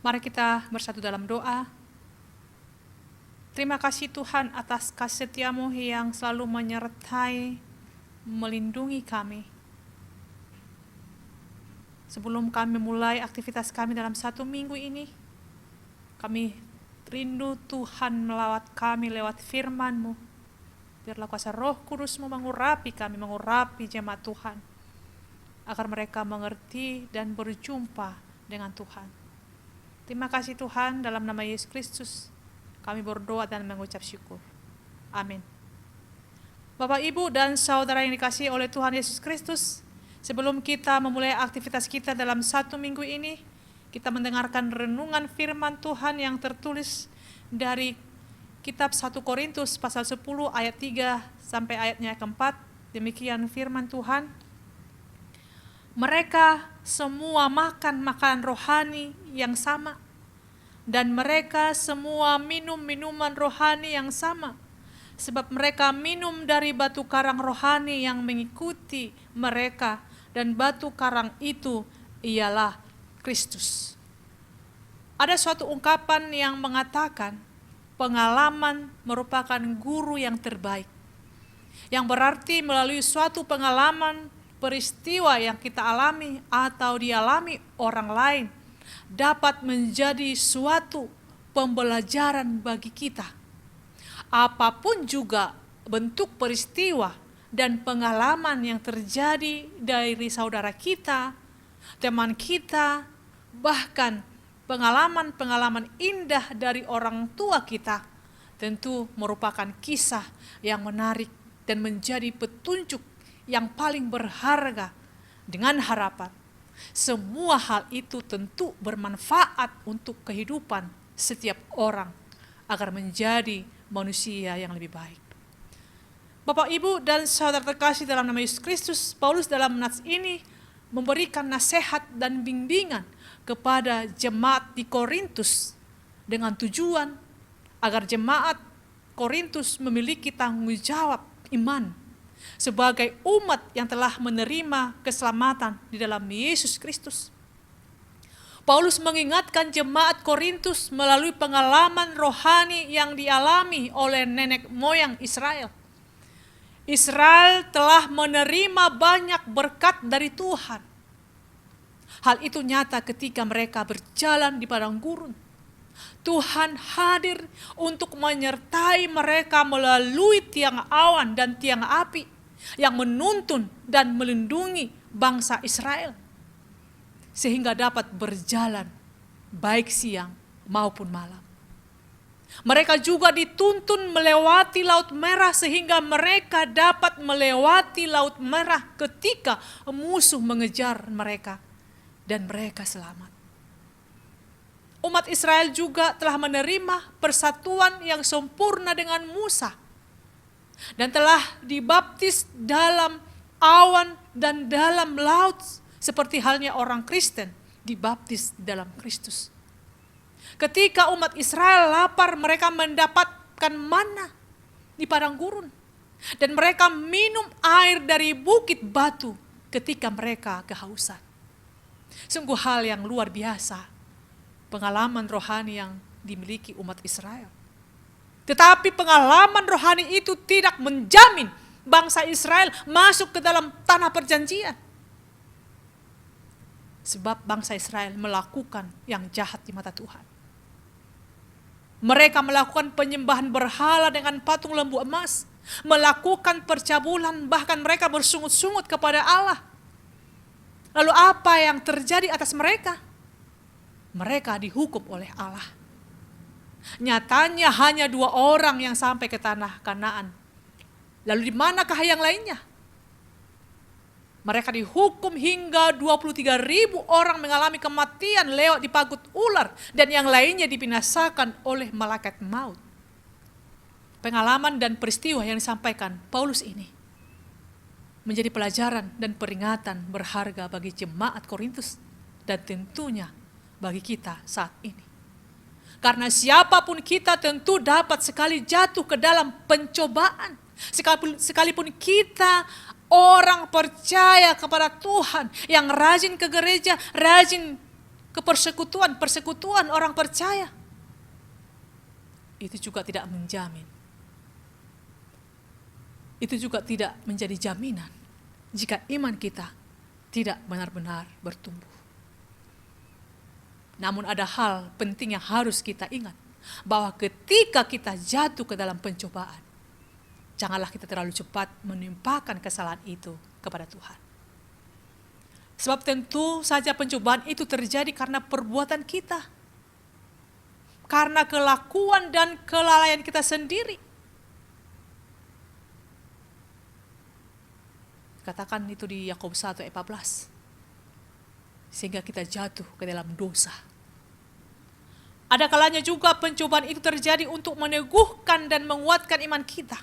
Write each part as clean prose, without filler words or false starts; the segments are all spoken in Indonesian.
Mari kita bersatu dalam doa. Terima kasih Tuhan atas kasih setia-Mu yang selalu menyertai, melindungi kami. Sebelum kami mulai aktivitas kami dalam 1 minggu ini, kami rindu Tuhan melawat kami lewat firman-Mu. Biarlah kuasa Roh Kudus-Mu mengurapi kami, mengurapi jemaat Tuhan, agar mereka mengerti dan berjumpa dengan Tuhan. Terima kasih Tuhan, dalam nama Yesus Kristus kami berdoa dan mengucap syukur. Amin. Bapak, Ibu, dan saudara yang dikasihi oleh Tuhan Yesus Kristus, sebelum kita memulai aktivitas kita dalam 1 minggu ini, kita mendengarkan renungan firman Tuhan yang tertulis dari kitab 1 Korintus pasal 10 ayat 3 sampai ayatnya keempat. Demikian firman Tuhan. Mereka semua makan makanan rohani yang sama, dan mereka semua minum minuman rohani yang sama, sebab mereka minum dari batu karang rohani yang mengikuti mereka, dan batu karang itu ialah Kristus. Ada suatu ungkapan yang mengatakan pengalaman merupakan guru yang terbaik, yang berarti melalui suatu pengalaman, peristiwa yang kita alami atau dialami orang lain dapat menjadi suatu pembelajaran bagi kita. Apapun juga bentuk peristiwa dan pengalaman yang terjadi dari saudara kita, teman kita, bahkan pengalaman-pengalaman indah dari orang tua kita, tentu merupakan kisah yang menarik dan menjadi petunjuk yang paling berharga, dengan harapan semua hal itu tentu bermanfaat untuk kehidupan setiap orang agar menjadi manusia yang lebih baik. Bapak, Ibu, dan saudara terkasih dalam nama Yesus Kristus, Paulus dalam nats ini memberikan nasihat dan bimbingan kepada jemaat di Korintus dengan tujuan agar jemaat Korintus memiliki tanggung jawab iman sebagai umat yang telah menerima keselamatan di dalam Yesus Kristus. Paulus mengingatkan jemaat Korintus melalui pengalaman rohani yang dialami oleh nenek moyang Israel. Israel telah menerima banyak berkat dari Tuhan. Hal itu nyata ketika mereka berjalan di padang gurun. Tuhan hadir untuk menyertai mereka melalui tiang awan dan tiang api yang menuntun dan melindungi bangsa Israel, sehingga dapat berjalan baik siang maupun malam. Mereka juga dituntun melewati Laut Merah sehingga mereka dapat melewati Laut Merah ketika musuh mengejar mereka dan mereka selamat. Umat Israel juga telah menerima persatuan yang sempurna dengan Musa dan telah dibaptis dalam awan dan dalam laut seperti halnya orang Kristen dibaptis dalam Kristus. Ketika umat Israel lapar, mereka mendapatkan mana di padang gurun dan mereka minum air dari bukit batu ketika mereka kehausan. Sungguh hal yang luar biasa, pengalaman rohani yang dimiliki umat Israel. Tetapi pengalaman rohani itu tidak menjamin bangsa Israel masuk ke dalam tanah perjanjian. Sebab bangsa Israel melakukan yang jahat di mata Tuhan. Mereka melakukan penyembahan berhala dengan patung lembu emas, melakukan percabulan, bahkan mereka bersungut-sungut kepada Allah. Lalu apa yang terjadi atas mereka? Mereka dihukum oleh Allah. Nyatanya hanya 2 orang yang sampai ke tanah Kanaan. Lalu di manakah yang lainnya? Mereka dihukum hingga 23.000 orang mengalami kematian lewat dipagut ular, dan yang lainnya dibinasakan oleh malaikat maut. Pengalaman dan peristiwa yang disampaikan Paulus ini menjadi pelajaran dan peringatan berharga bagi jemaat Korintus dan tentunya bagi kita saat ini. Karena siapapun kita tentu dapat sekali jatuh ke dalam pencobaan. Sekalipun kita orang percaya kepada Tuhan, yang rajin ke gereja, rajin ke persekutuan orang percaya, itu juga tidak menjamin. Itu juga tidak menjadi jaminan jika iman kita tidak benar-benar bertumbuh. Namun ada hal penting yang harus kita ingat, bahwa ketika kita jatuh ke dalam pencobaan, janganlah kita terlalu cepat menimpakan kesalahan itu kepada Tuhan. Sebab tentu saja pencobaan itu terjadi karena perbuatan kita, karena kelakuan dan kelalaian kita sendiri. Katakan itu di Yakobus 1 ayat 14. Sehingga kita jatuh ke dalam dosa. Ada kalanya juga pencobaan itu terjadi untuk meneguhkan dan menguatkan iman kita.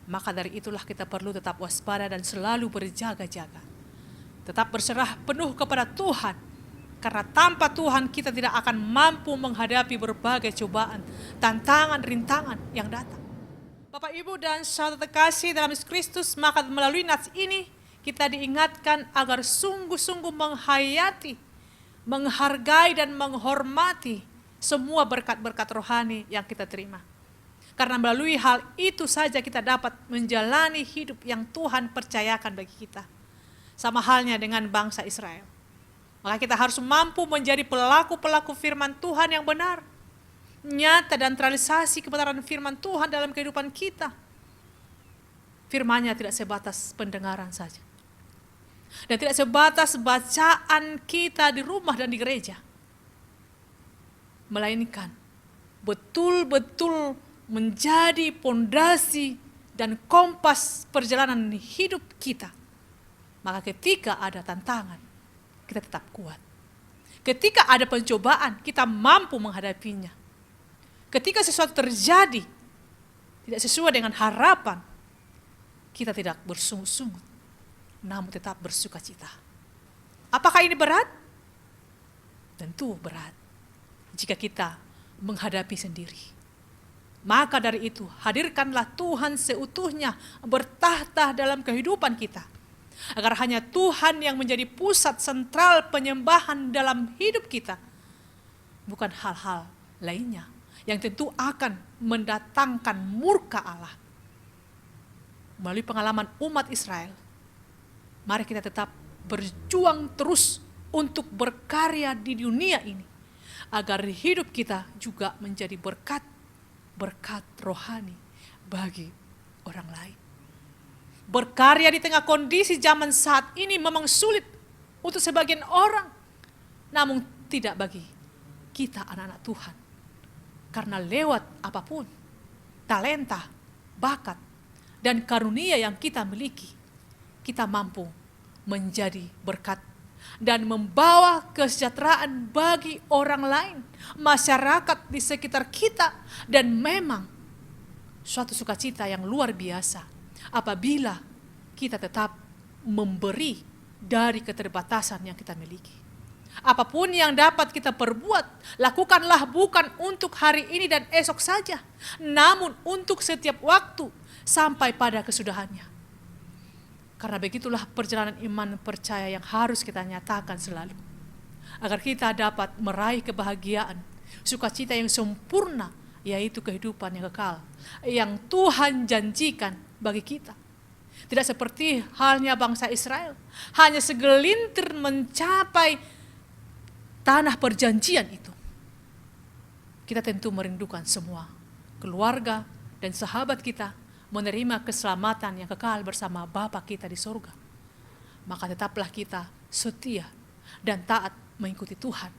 Maka dari itulah kita perlu tetap waspada dan selalu berjaga-jaga. Tetap berserah penuh kepada Tuhan. Karena tanpa Tuhan kita tidak akan mampu menghadapi berbagai cobaan, tantangan, rintangan yang datang. Bapak, Ibu, dan saudara terkasih dalam Yesus Kristus, maka melalui nats ini kita diingatkan agar sungguh-sungguh menghayati, menghargai dan menghormati semua berkat-berkat rohani yang kita terima. Karena melalui hal itu saja kita dapat menjalani hidup yang Tuhan percayakan bagi kita. Sama halnya dengan bangsa Israel. Maka kita harus mampu menjadi pelaku-pelaku firman Tuhan yang benar, nyata dan terrealisasi kebenaran firman Tuhan dalam kehidupan kita. Firman-Nya tidak sebatas pendengaran saja. Dan tidak sebatas bacaan kita di rumah dan di gereja. Melainkan betul-betul menjadi pondasi dan kompas perjalanan hidup kita. Maka ketika ada tantangan, kita tetap kuat. Ketika ada pencobaan, kita mampu menghadapinya. Ketika sesuatu terjadi tidak sesuai dengan harapan, kita tidak bersungut-sungut, namun tetap bersukacita. Apakah ini berat? Tentu berat jika kita menghadapi sendiri. Maka dari itu, hadirkanlah Tuhan seutuhnya bertahta dalam kehidupan kita, agar hanya Tuhan yang menjadi pusat sentral penyembahan dalam hidup kita, bukan hal-hal lainnya yang tentu akan mendatangkan murka Allah. Melalui pengalaman umat Israel, mari kita tetap berjuang terus untuk berkarya di dunia ini, agar hidup kita juga menjadi berkat rohani bagi orang lain. Berkarya di tengah kondisi zaman saat ini memang sulit untuk sebagian orang, namun tidak bagi kita anak-anak Tuhan. Karena lewat apapun, talenta, bakat, dan karunia yang kita miliki, kita mampu menjadi berkat dan membawa kesejahteraan bagi orang lain, masyarakat di sekitar kita, dan memang suatu sukacita yang luar biasa apabila kita tetap memberi dari keterbatasan yang kita miliki. Apapun yang dapat kita perbuat, lakukanlah bukan untuk hari ini dan esok saja, namun untuk setiap waktu sampai pada kesudahannya. Karena begitulah perjalanan iman percaya yang harus kita nyatakan selalu, agar kita dapat meraih kebahagiaan, sukacita yang sempurna, yaitu kehidupan yang kekal, yang Tuhan janjikan bagi kita. Tidak seperti halnya bangsa Israel, hanya segelintir mencapai tanah perjanjian itu. Kita tentu merindukan semua keluarga dan sahabat kita menerima keselamatan yang kekal bersama Bapa kita di surga. Maka tetaplah kita setia dan taat mengikuti Tuhan.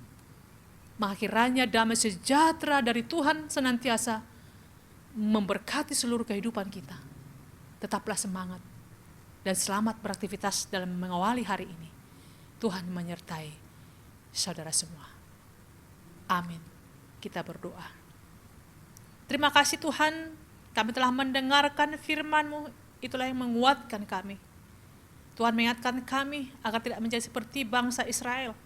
Maka kiranya damai sejahtera dari Tuhan senantiasa memberkati seluruh kehidupan kita. Tetaplah semangat dan selamat beraktivitas dalam mengawali hari ini. Tuhan menyertai saudara semua. Amin. Kita berdoa. Terima kasih Tuhan, kami telah mendengarkan firman-Mu, itulah yang menguatkan kami. Tuhan mengingatkan kami agar tidak menjadi seperti bangsa Israel.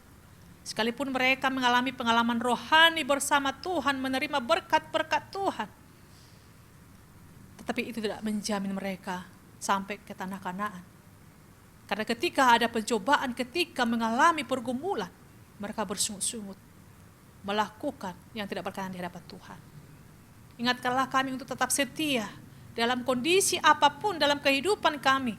Sekalipun mereka mengalami pengalaman rohani bersama Tuhan, menerima berkat-berkat Tuhan, tetapi itu tidak menjamin mereka sampai ke tanah Kanaan. Karena ketika ada pencobaan, ketika mengalami pergumulan, mereka bersungut-sungut melakukan yang tidak berkenan di hadapan Tuhan. Ingatkanlah kami untuk tetap setia dalam kondisi apapun dalam kehidupan kami.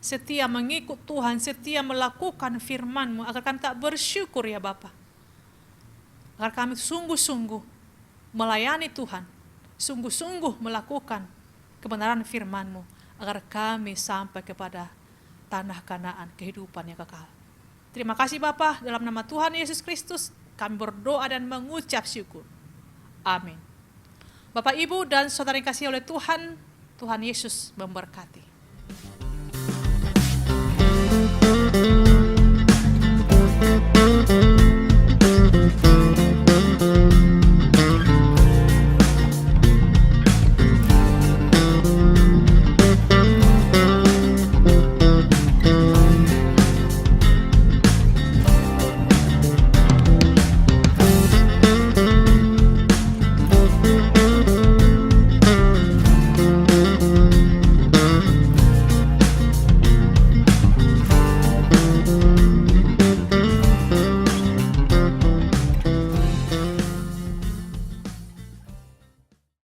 Setia mengikut Tuhan, setia melakukan firman-Mu, agar kami tak bersyukur ya Bapa. Agar kami sungguh-sungguh melayani Tuhan, sungguh-sungguh melakukan kebenaran firman-Mu, agar kami sampai kepada tanah Kanaan, kehidupan yang kekal. Terima kasih Bapa, dalam nama Tuhan Yesus Kristus, kami berdoa dan mengucap syukur. Amin. Bapak, Ibu, dan saudara yang kasih oleh Tuhan, Tuhan Yesus memberkati.